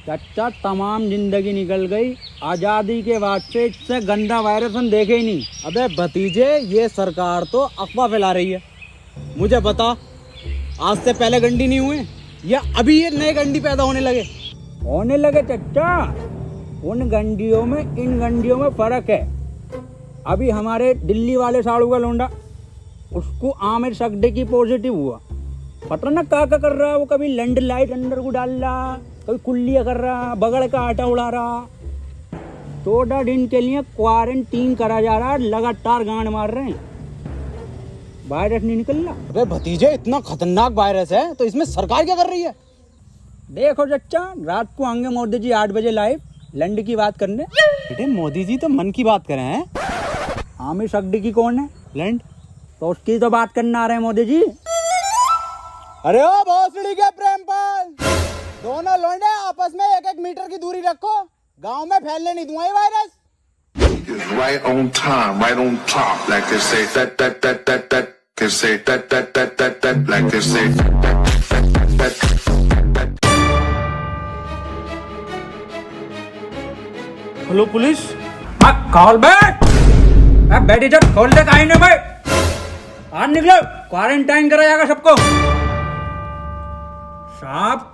चाचा तमाम जिंदगी निकल गई, आजादी के बाद से इससे गंदा वायरस हम देखे ही नहीं। अबे भतीजे, ये सरकार तो अफवाह फैला रही है। मुझे बता, आज से पहले गंडी नहीं हुए या अभी ये नए गंडी पैदा होने लगे चाचा। उन गंडियों में इन गंडियों में फर्क है। अभी हमारे दिल्ली वाले साड़ू का लोंडा, उसको आमिर सगडी पॉजिटिव हुआ। पता ना क्या कर रहा है वो, कभी लैंड लाइट अंदर को डाल रहा, कभी कुल्लियाँ कर रहा, बगड़ का आटा उड़ा रहा। 14 दिन के लिए क्वारंटीन करा जा रहा है, लगातार गांड मार रहे हैं, वायरस नहीं निकल रहा। अबे भतीजे, इतना खतरनाक वायरस है तो इसमें सरकार क्या कर रही है? देखो चच्चा, रात को आएंगे मोदी जी 8 बजे लाइव लैंड की बात करने। बेटे मोदी जी तो मन की बात करें हैं। आमिर सगडी की कौन है? लैंड तो उसकी तो बात करने आ रहे हैं मोदी जी। अरे ओ भोसड़ी के प्रेमपाल, दोनों लौंडे आपस में 1-1 मीटर की दूरी रखो, गांव में फैलने नहीं दूंगा ये virus. Right on time, right on top, like they say that, they say that, like they say that. Hello police. खोल बैठ, बैठी जब खोल दे काहे नहीं भाई, आज निकलो, क्वारंटाइन करा जाएगा सबको। साहब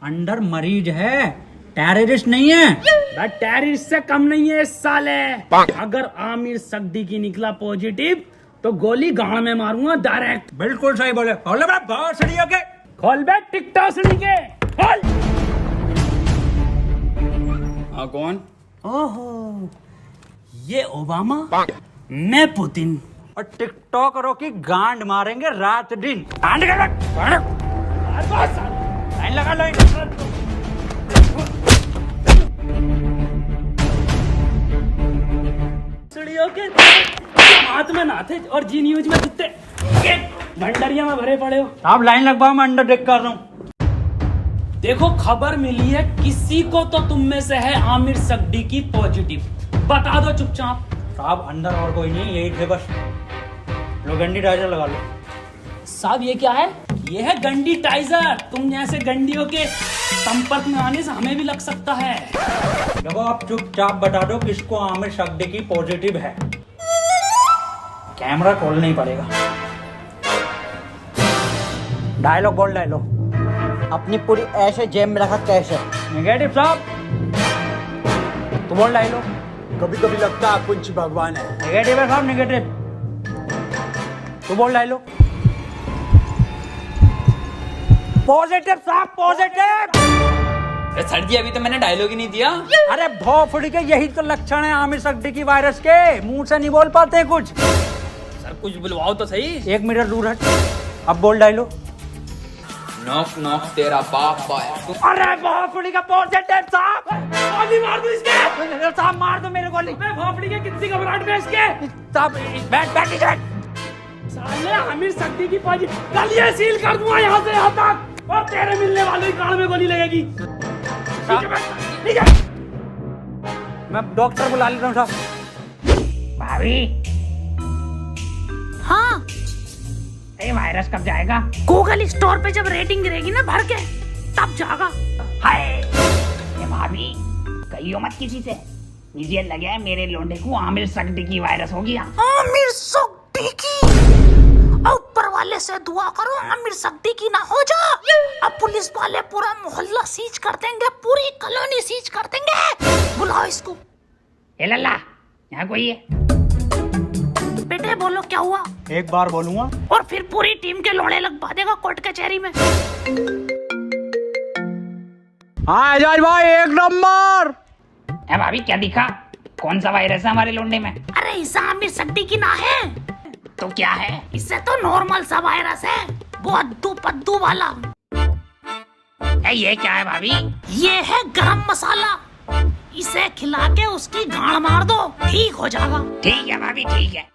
अंदर मरीज है, टेररिस्ट नहीं है। टेररिस्ट से कम नहीं है इस साले। अगर आमिर सगडी की निकला पॉजिटिव तो गोली गांव में मारूंगा डायरेक्ट। बिल्कुल सही बोले। खोल बे भोसड़ियों के, खोल बे टिकटॉसड़ी के, खोल। हाँ कौन? ओहो, ये ओबामा, मैं पुतिन। और टिकटॉकरों की गांड मारेंगे रात दिन। लाइन लगा, लाइन। के हाथ में ना थे और जी न्यूज में कितने भंडरिया में भरे पड़े हो। आप लाइन लगवाओ, मैं अंडर टेक कर रहा हूँ। देखो खबर मिली है, किसी को तो तुम में से है आमिर सगडी की पॉजिटिव, बता दो चुपचाप। साहब अंदर और कोई नहीं, यही थे बस। लो गंडी टाइजर लगा लो। साहब ये क्या है? ये है गंडी टाइजर। तुम जैसे गंडियों के संपर्क में आने से हमें भी लग सकता है। देखो आप चुपचाप बता दो किसको आमिर सगडी की पॉजिटिव है। कैमरा खोलना ही पड़ेगा। डायलॉग बोल, डायलॉग। अपनी पूरी ऐसे जेब में रखा कैश है। नेगेटिव साहब, तो बोल डायलॉग। कभी कभी लगता है कुछ भगवान है। नेगेटिव है साहब, नेगेटिव। तो बोल डायलॉग। पॉजिटिव साहब, पॉजिटिव। सर जी अभी तो मैंने डायलॉग ही नहीं दिया। अरे भोफड़ी के, यही तो लक्षण है आमिर सगडी की वायरस के, मुंह से नहीं बोल पाते कुछ। सर कुछ बुलवाओ तो सही। 1 मीटर दूर हट, अब बोल डायलॉग। नॉक नॉक तेरा बाप आया। अरे भोफड़ी का पॉजिटिव साहब, गोली मार दो इसके। साहब मार दो मेरे गोली। भोपड़ी के कितनी घबराहट में इसके। साहब बैठ बैठ बैठ। साले आमिर सगडी की पॉजिटिव, कल ये सील कर दूंगा यहाँ से यहाँ तक, और तेरे मिलने वाले कान में गोली लगेगी। मैं डॉक्टर बुला लेता हूँ साहब। भाभी, हाँ, ये वायरस कब जाएगा? गूगल स्टोर पे जब रेटिंग गिरेगी ना भर के, तब जाएगा। हाय ये भाभी, कहियो मत किसी से। मुझे लगा है मेरे लोंडे को आमिर सगडी की वायरस हो गया। आमिर सगडी की, ऊपर वाले से दुआ करो आमिर सगडी की ना हो जा। अब पुलिस वाले पूरा मोहल्ला सीज कर देंगे, पूरी कॉलोनी सीज कर देंगे। बुलाओ इसको। ए लल्ला, यहाँ कोई है? बेटे बोलो क्या हुआ? एक बार बोलूंगा और फिर पूरी टीम के लोड़े लगवा देगा कोर्ट कचहरी में। हाँ एजाज भाई, 1 नंबर। ए भाभी क्या दिखा? कौन सा वायरस है हमारे लोंडे में? अरे इसे आमिर सगडी की ना है तो क्या है? इससे तो नॉर्मल सा वायरस है, वो अद्दू पद्दू वाला। ये क्या है भाभी? ये है गरम मसाला, इसे खिला के उसकी गांड मार दो, ठीक हो जाएगा। ठीक है भाभी, ठीक है।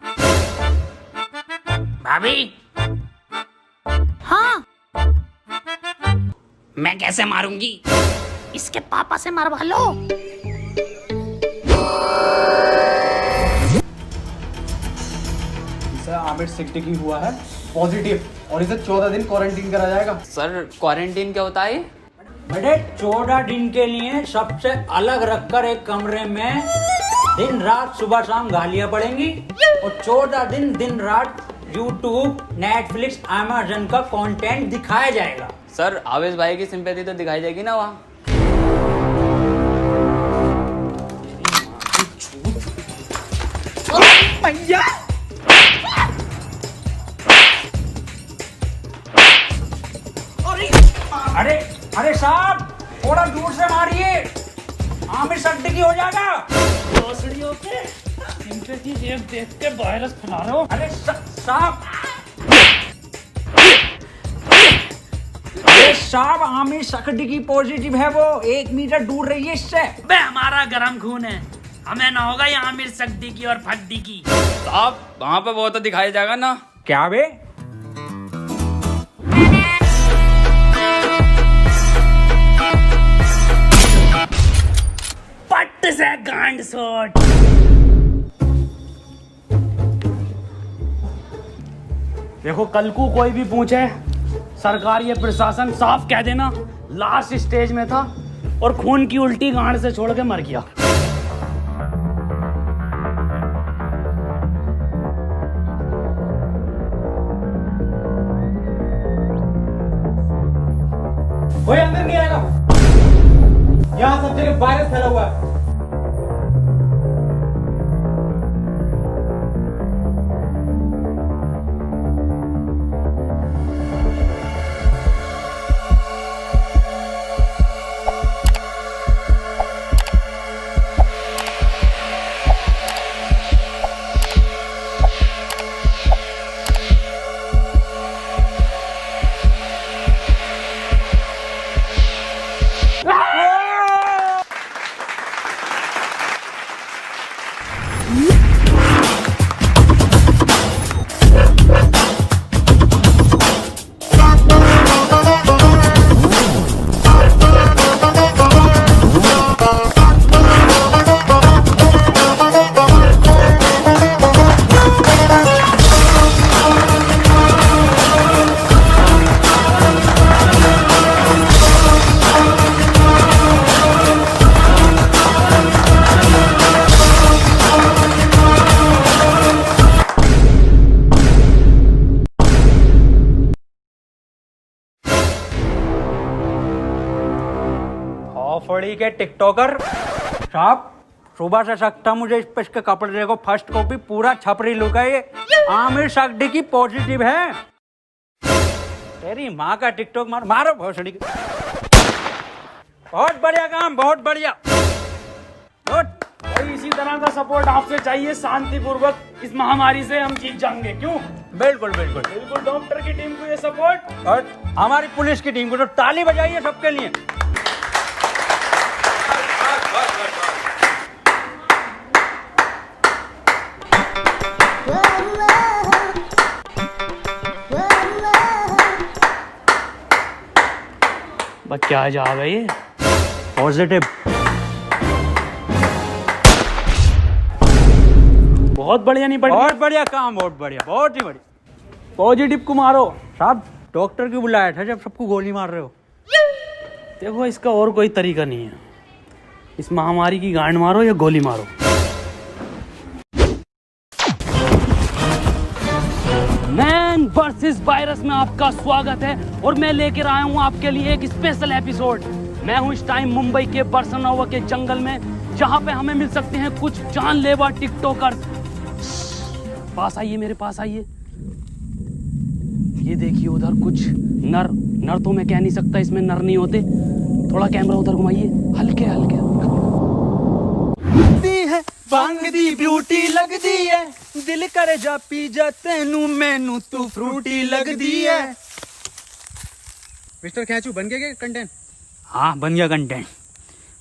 भाभी हाँ, मैं कैसे मारूंगी? इसके पापा से मरवा लो। आमिर सगडी की हुआ है पॉजिटिव और इसे 14 दिन क्वारंटीन करा जाएगा। सर क्वारंटीन क्या होता है? बेटे 14 दिन के लिए सबसे अलग रखकर एक कमरे में दिन रात सुबह शाम गालियां पड़ेंगी और 14 दिन रात YouTube, Netflix, Amazon का कंटेंट दिखाया जाएगा। सर आवेश भाई की सिंपैथी तो दिखाई देगी ना वहाँ। अरे अरे साहब थोड़ा दूर से मारिए, आमिर सिद्दीकी हो जाएगा। भोसड़ियों पे सिंपैथी देख के वायरस फैला रहे हो। अरे साहब साहब आमिर सिद्दीकी पॉजिटिव है, वो 1 मीटर दूर रहिए इससे। बे हमारा गरम खून है, हमें ना होगा ये आमिर सिद्दीकी और फद्दीकी। साहब वहाँ पे वो तो दिखाया जाएगा ना। क्या बे? पट्ट से गांड शॉट। देखो कल को कोई भी पूछे, सरकार ये प्रशासन साफ कह देना लास्ट स्टेज में था और खून की उल्टी गांड से छोड़ के मर गया। कोई अंदर नहीं आएगा, यहाँ सब जगह वायरस फैला हुआ है। फड़ी के टिकटॉकर साहब, सुबह से सकता मुझे इस पे इसके कपड़े देखो, फर्स्ट कॉपी पूरा छपरी लुक है ये। आमिर सिद्दीकी पॉजिटिव है। तेरी माँ का टिकटॉक मारो भोसड़ी के। बहुत बढ़िया काम, बहुत बढ़िया। और इसी तरह का सपोर्ट आपसे चाहिए, शांतिपूर्वक इस महामारी से हम जीत जाएंगे। क्यों? बिल्कुल बिल्कुल बिल्कुल। डॉक्टर की टीम को ये सपोर्ट और हमारी पुलिस की टीम को तो ताली बजाइए सबके लिए। क्या जा रहा है ये? पॉजिटिव। बहुत बढ़िया। नहीं बढ़िया? बहुत बढ़िया काम, बहुत बढ़िया, बहुत ही बढ़िया। पॉजिटिव को मारो। साहब डॉक्टर क्यों बुलाया था जब सबको गोली मार रहे हो? देखो इसका और कोई तरीका नहीं है, इस महामारी की गांड मारो या गोली मारो। मैन वर्सेस वायरस में आपका स्वागत है और मैं लेकर आया हूं आपके लिए एक स्पेशल एपिसोड। मैं हूं इस टाइम मुंबई के बरसनोवा के जंगल में, जहां पे हमें मिल सकते हैं कुछ जानलेवा टिकटॉकर। पास आइए, मेरे पास आइए। ये देखिए उधर कुछ नर तो मैं कह नहीं सकता, इसमें नर नहीं होते। थोड़ा कैमरा उधर घुमाइए, हल्के हल्के। भांग दी ब्यूटी लगदी है, दिल करे जा पी जा तेनू मैनू तू फ्रूटी लगदी है। मिस्टर खैचू बन गया क्या कंटेंट? हाँ बन गया कंटेंट।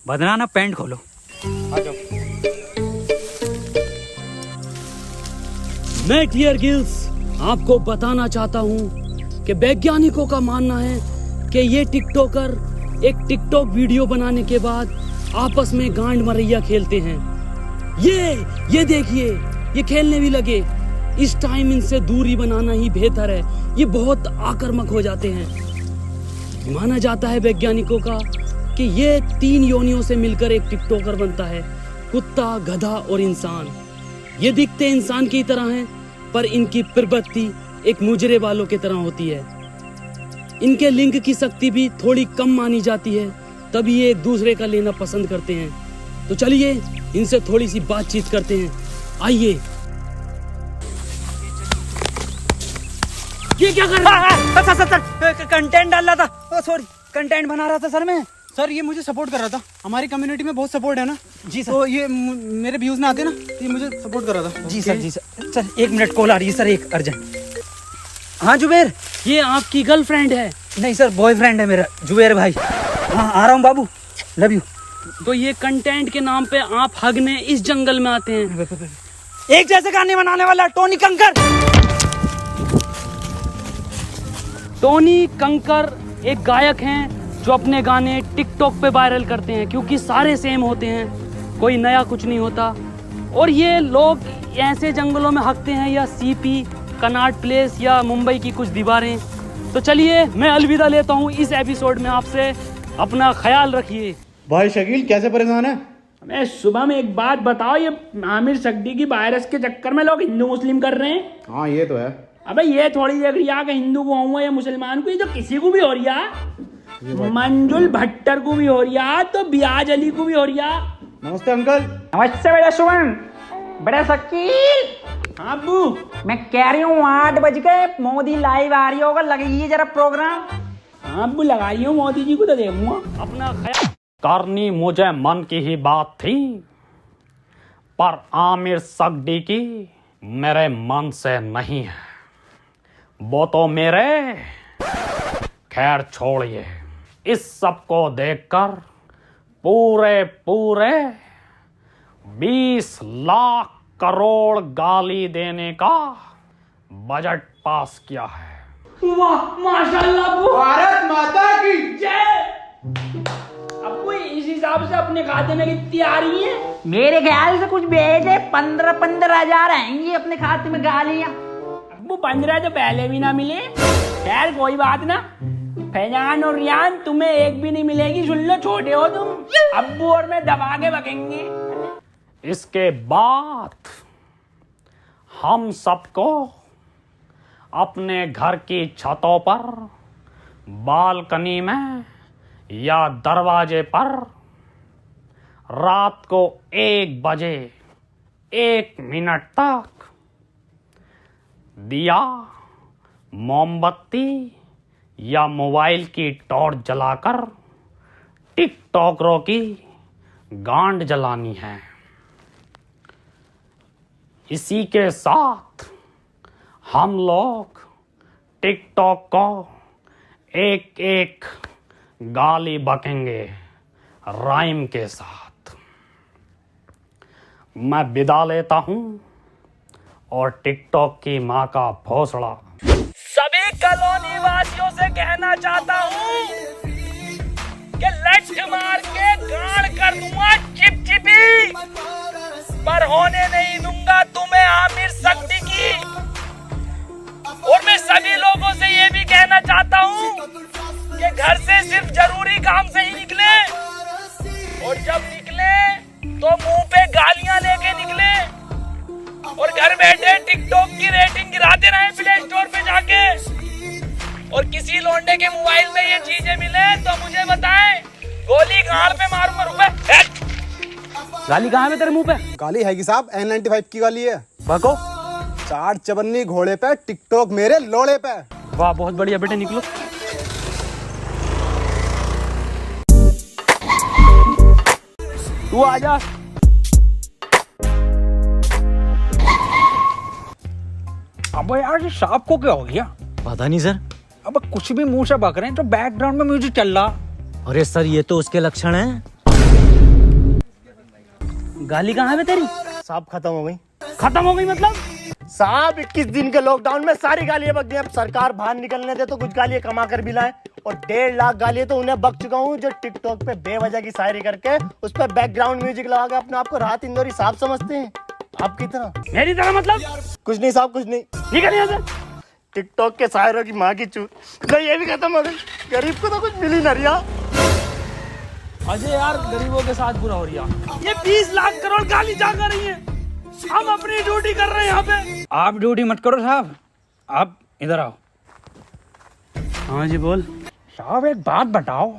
बदना ना, पैंट खोलो। आ जाओ। मैं डियर गिल्स आपको बताना चाहता हूं कि वैज्ञानिकों का मानना है कि ये टिकटॉकर एक टिकटॉक वीडियो बनाने के बाद आपस में गांड मरैया खेलते हैं। ये देखिए, ये खेलने भी लगे। इस टाइम इनसे दूरी बनाना ही बेहतर है, ये बहुत आक्रामक हो जाते हैं। माना जाता है वैज्ञानिकों का कि ये 3 योनियों से मिलकर एक टिकटॉकर बनता है, कुत्ता, गधा और इंसान। ये दिखते इंसान की तरह हैं, पर इनकी प्रवृत्ति एक मुजरे वालों की तरह होती है। इनके लिंग की शक्ति भी थोड़ी कम मानी जाती है, तभी ये एक दूसरे का लेना पसंद करते हैं। तो चलिए इनसे थोड़ी सी बातचीत करते हैं, आइए। ये क्या कर रहा है? सर कंटेंट डाल रहा था, सॉरी कंटेंट बना रहा था सर मैं। सर ये मुझे सपोर्ट कर रहा था, हमारी कम्युनिटी में बहुत सपोर्ट है ना जी सर। तो ये मेरे व्यूज में आते ना, तो ये मुझे सपोर्ट कर रहा था। जी सर, जी सर। सर 1 मिनट कॉल आ रही है सर, एक अर्जेंट। हाँ जुबेर। ये आपकी गर्लफ्रेंड है? नहीं सर, बॉयफ्रेंड है मेरा, जुबेर भाई। हाँ आ रहा हूँ बाबू, लव यू। तो ये कंटेंट के नाम पे आप हगने इस जंगल में आते हैं? एक जैसे गाने बनाने वाला टोनी कंकर। टोनी कंकर एक गायक हैं जो अपने गाने टिकटॉक पे वायरल करते हैं, क्योंकि सारे सेम होते हैं, कोई नया कुछ नहीं होता। और ये लोग ऐसे जंगलों में हकते हैं, या सीपी, कनाट प्लेस या मुंबई की कुछ दीवारें। तो चलिए मैं अलविदा लेता हूँ इस एपिसोड में आपसे। अपना ख्याल रखिए। भाई शकील कैसे परेशान है? मैं सुबह में एक बात बताओ, ये आमिर सक्दी की वायरस के चक्कर में लोग हिंदू मुस्लिम कर रहे हैं। हाँ ये तो है। अबे ये थोड़ी देख रही है कि हिंदू को हुआ या मुसलमान को, ये जो किसी को भी हो रही है, मंजुल भट्टर को भी हो रही है, तो बियाज अली को भी हो रही है। नमस्ते अंकल। नमस्ते बेटा सुमन, बड़ा शकील। हाँ अब्बू, मैं कह रही हूँ 8 बज गए, मोदी लाइव आ रही होगा, लगाइए जरा प्रोग्राम। हाँ अब्बू लगाई हूँ, मोदी जी को तो देखूंगा। अपना ख्याल करनी मुझे मन की ही बात थी, पर आमिर सक्दी की मेरे मन से नहीं है। वो तो मेरे, खैर छोड़िए। इस सब को देखकर पूरे 20 लाख करोड़ गाली देने का बजट पास किया है। वाह माशाल्लाह अब्बू, भारत माता की जय। अब्बू इस हिसाब से अपने खाते में कितनी आ रही है? मेरे ख्याल से कुछ भेजे 15 हजार आएंगी अपने खाते में गालियां। अब्बू 15 तो पहले भी ना मिले। खैर कोई बात ना, फैजान और रियान तुम्हें एक भी नहीं मिलेगी, सुन लो, छोटे हो तुम। अब्बू और मैं दबा के बकेंगे। इसके बाद हम सबको अपने घर की छतों पर, बालकनी में या दरवाजे पर रात को 1 बजे 1 मिनट तक दिया, मोमबत्ती या मोबाइल की टॉर्च जलाकर टिकटॉकरों की गांड जलानी है। इसी के साथ हम लोग टिकटॉक को एक गाली बकेंगे राइम के साथ। मैं विदा लेता हूं और टिकटॉक की मां का भोसड़ा सभी कॉलोनी वासियों से कहना चाहता हूं कि लठ मार के गाड़ कर दूंगा चिपचिपी, पर होने नहीं दूंगा तुम्हें आमिर सक्दी की। और मैं सभी लोगों से ये भी कहना चाहता हूँ कि घर से सिर्फ जरूरी काम से ही निकले, और जब निकले तो मुंह पे गालियां लेके निकले, और घर बैठे टिकटॉक की रेटिंग गिराते रहे प्ले स्टोर पे जाके। और किसी लौंडे के मोबाइल में ये चीजें मिले तो मुझे बताएं, गोली गाल पे मारूंगा। रुपए गाली कहाँ है तेरे मुंह पे? गाली है कि साहब N95 की गाली है। बको 4 चवन्नी घोड़े पे, टिकटॉक मेरे लोड़े पे। वाह बहुत बढ़िया बेटे, निकलो। तू आजा। अब यार ये सांप को क्या हो गया? पता नहीं सर। अब कुछ भी मुंह से बक रहे हैं तो बैकग्राउंड में म्यूजिक चल रहा। अरे सर ये तो उसके लक्षण हैं। गाली कहाँ है तेरी? सांप खत्म हो गई। खत्म हो गई मतलब? साहब 21 दिन के लॉकडाउन में सारी गालियां बक गई। अब सरकार बाहर निकलने दे तो कुछ गालियां कमा कर भी लाए, और 1.5 लाख गालियां तो उन्हें बक चुका हूँ जो टिकटॉक पे बेवजह की शायरी करके उस पर बैकग्राउंड म्यूजिक लगा के अपने आप को राहत इंदौरी साहब समझते हैं। आपकी तरह? मेरी तरह मतलब? कुछ नहीं साहब, कुछ नहीं। निकल यहाँ से। टिकटॉक के शायरों की माँ की चूत। नहीं ये भी खत्म हो गई। गरीब को तो कुछ मिली ना रिया। अजय यार गरीबों के साथ बुरा हो रही है। ये 20 लाख करोड़ गाली जा कर रही है, हम अपनी ड्यूटी कर रहे हैं यहाँ पे। आप ड्यूटी मत करो साहब, आप इधर आओ। हाँ जी बोल। साहब एक बात बताओ,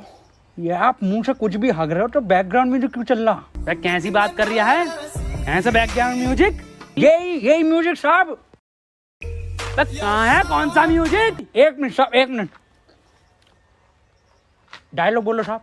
ये आप मुंह से कुछ भी हग रहे हो तो बैकग्राउंड म्यूजिक क्यों चल रहा? वह कैसी बात कर रहा है? ऐसा बैकग्राउंड म्यूजिक? यही म्यूजिक साहब। कहाँ है, कौन सा म्यूजिक? 1 मिनट साहब, 1 मिनट। डायलॉग बोलो साहब।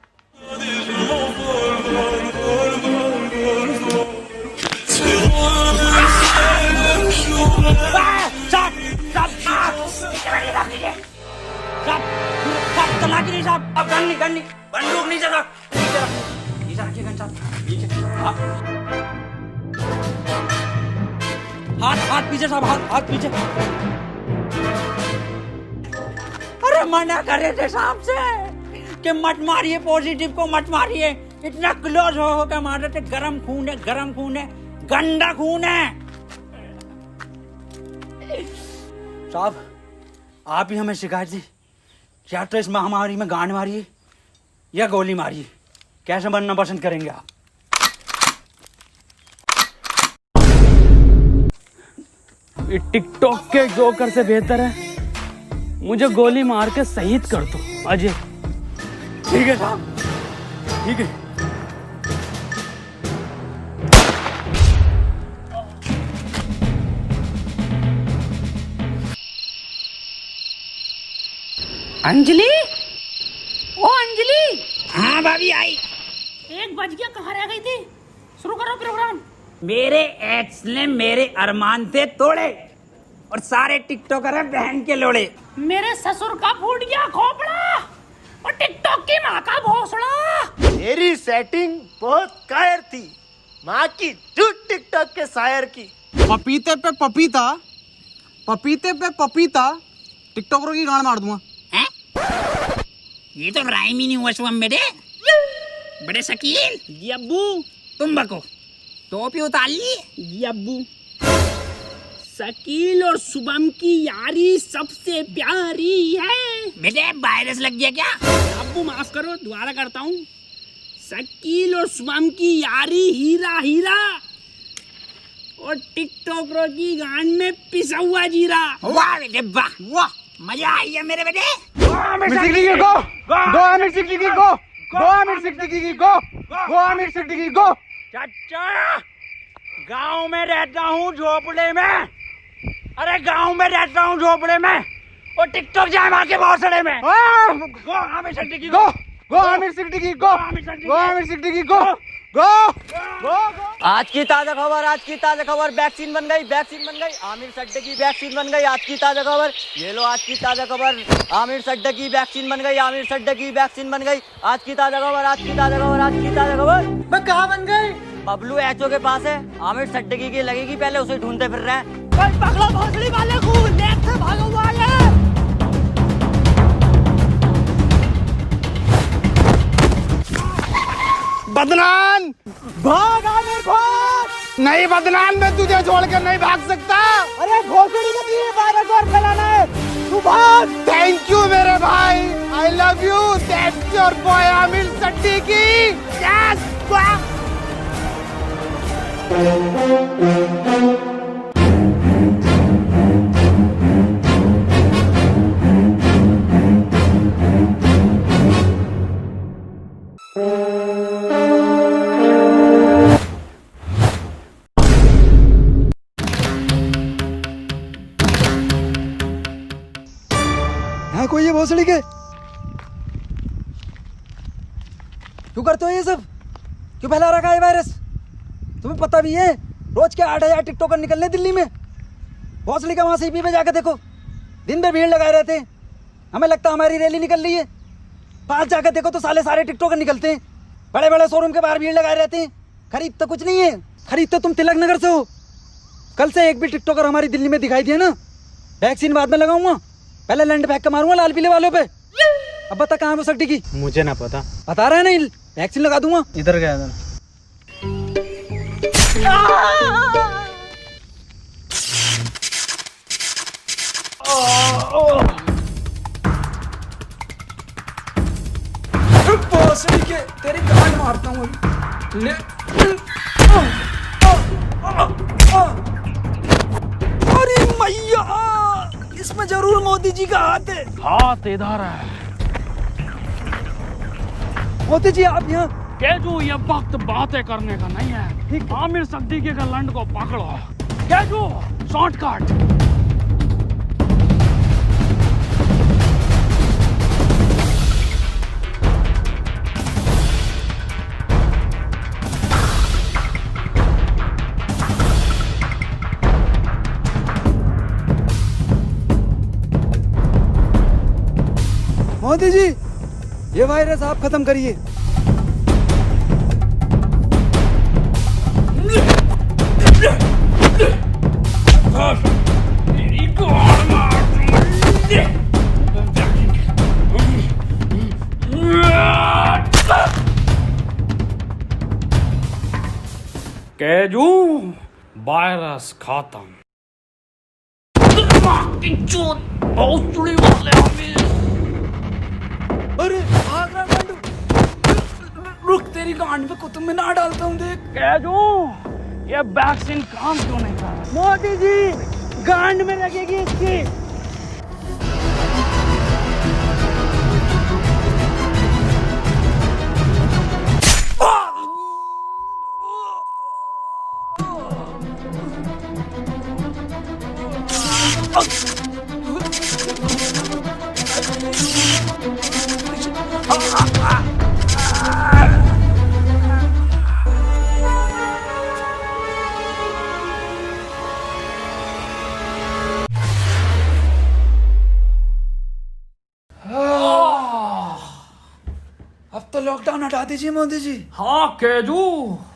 हाथ पीछे साहब, हाथ पीछे। अरे मना कर रहे थे साहब से कि मत मारिए, पॉजिटिव को मत मारिए। इतना क्लोज हो के मार रहे थे। गरम खून है, गरम खून है, गंदा खून है। साहब आप ही हमें शिकायत दी, या तो इस महामारी में गांड मारिए या गोली मारिए, कैसे बनना पसंद करेंगे आप? टिकटॉक के जोकर से बेहतर है मुझे गोली मार के शहीद कर दो अजय। ठीक है साहब, ठीक है। अंजलि, ओ अंजलि। हाँ भाभी आई। 1 बज गया, कहाँ रह गई थी? शुरू करो प्रोग्राम। मेरे एक्स ने मेरे अरमान थे तोड़े और सारे टिकटॉकर हैं बहन के लोड़े। मेरे ससुर का फूट गया खोपड़ा और टिकटॉक की माँ का भोसड़ा। मेरी सेटिंग बहुत कायर थी, माँ की झूठ टिकटॉक के शायर की। पपीते पे पपीता, पपीते पे पपीता, टिकटॉकरों की गांड मार दूंगा। हैं? ये तो राइम ही नहीं हुआ शुभम मेरे। बड़े शकील। जी अब्बू। तुम बको, टोपी उतार ली। जी अब्बू। शकील और शुभम की यारी सबसे प्यारी है। बेटे वायरस लग गया क्या? अब्बू माफ करो, दोबारा करता हूँ। शकील और शुभम की यारी हीरा हीरा और टिकटॉकरों की गांड में पिसा हुआ जीरा। वाह बेटे वाह, वाह मजा आई है मेरे बेटे। चाचा गांव में रहता हूँ झोपड़े में। अरे गांव में रहता हूँ झोपड़े में और टिकटॉक जाए मार के भौसड़े में। गो आमिर सिद्दीकी गो, गो आमिर सिद्दीकी गो, गो आमिर सिद्दीकी गो, गो गो। आज की ताजा खबर, आज की ताजा खबर, वैक्सीन बन गई, वैक्सीन बन गई। आमिर सड्डे की वैक्सीन बन गई। आज की ताजा खबर, ये लो आज की ताजा खबर। आमिर सड्डे की वैक्सीन बन गई, आमिर सड्डे की वैक्सीन बन गई। आज की ताजा खबर, आज की ताजा खबर, आज की ताजा खबर। मैं कहाँ बन गई? बबलू एचओ के पास है। आमिर सड्डगी की लगेगी, पहले उसे ढूंढते फिर रहे हैं। कोई पकड़ो भोसड़ी वाले को, लेट से भागा हुआ है। बदनाम, भाग आमिर भाग। नहीं बदनाम, मैं तुझे छोड़कर नहीं भाग सकता। अरे भोसड़ी लगी है, वायरस और फैलाना है, तू भाग। थैंक यू मेरे भाई, I love you. That's your boy Aamir Siddiqui. Yes है कोई ये भोसड़ी के? क्यों करते हो ये सब? क्यों फैला रखा है वायरस? तुम्हें पता भी है रोज के 8000 टिकटॉकर निकलने दिल्ली में। भोसड़ी का वहां सीपी पे जाकर देखो, दिन भर भीड़ लगाए रहते हैं। हमें लगता है हमारी रैली निकल रही है। पास जाकर देखो तो सारे टिकटॉकर निकलते हैं। बड़े बड़े शोरूम के बाहर भीड़ लगाए रहते हैं। खरीद तो कुछ नहीं है, खरीद तो तुम तिलक नगर से हो। कल से एक भी टिकटॉकर हमारी दिल्ली में दिखाई दिया ना, वैक्सीन बाद में लगाऊंगा, पहले लैंड फेंक के मारूंगा लाल पीले वालों पे। अब बता कहाँ है वो सट्टी की? मुझे ना पता। बता रहा है नहीं, वैक्सीन लगा दूंगा। इधर गया था। भोसड़ी के तेरी गांड मारता हूँ ले। अरे मैया, इसमें जरूर मोदी जी का हाथ है। हाथ इधर है। मोदी जी आप यहाँ। केजू, ये वक्त बातें करने का नहीं है। आमिर सिद्दीकी के लंड को पकड़ो। केजू, शॉर्टकट। मोदी जी, ये वायरस आप खत्म करिए। केजू, वायरस खत्म। बहुत चुड़ी वाले अरे भाग रहा गांडू। रुक, तेरी गांड पे कुतुब मीनार डालता हूँ देख। केजू, ये वैक्सीन काम क्यों नहीं कर रहा? मोदी जी, गांड में लगेगी इसकी। अब तो लॉकडाउन हटा दीजिए मोदी जी। हाँ केजू,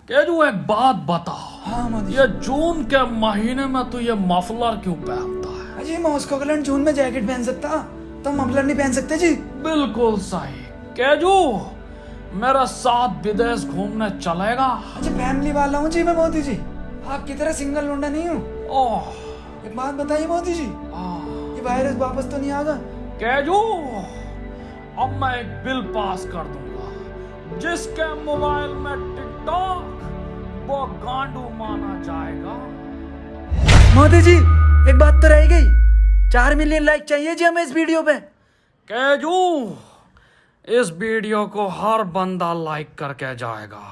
केजू एक बात बता। हाँ मोदी जी। ये जून के महीने में तू ये मफलर क्यों पहनता है? अजी मॉस्को का जून में जैकेट पहन सकता, तो मफलर नहीं पहन सकते जी। बिल्कुल सही। केजू, मेरे साथ विदेश घूमने चलेगा? अच्छा, फैमिली वाला हूँ जी मैं मोदी जी, आपकी तरह सिंगल लौंडा नहीं हूँ। ओह, एक बात बताइए मोदी जी, ये वायरस वापस तो नहीं आगा? केजू, अब मैं एक बिल पास कर दूंगा, जिसके मोबाइल में टिकटॉक वो गांडू माना जाएगा। मोदी जी, एक बात तो रह गई, 4 मिलियन लाइक चाहिए जी हमें इस वीडियो पे। केजू, इस वीडियो को हर बंदा लाइक करके जाएगा।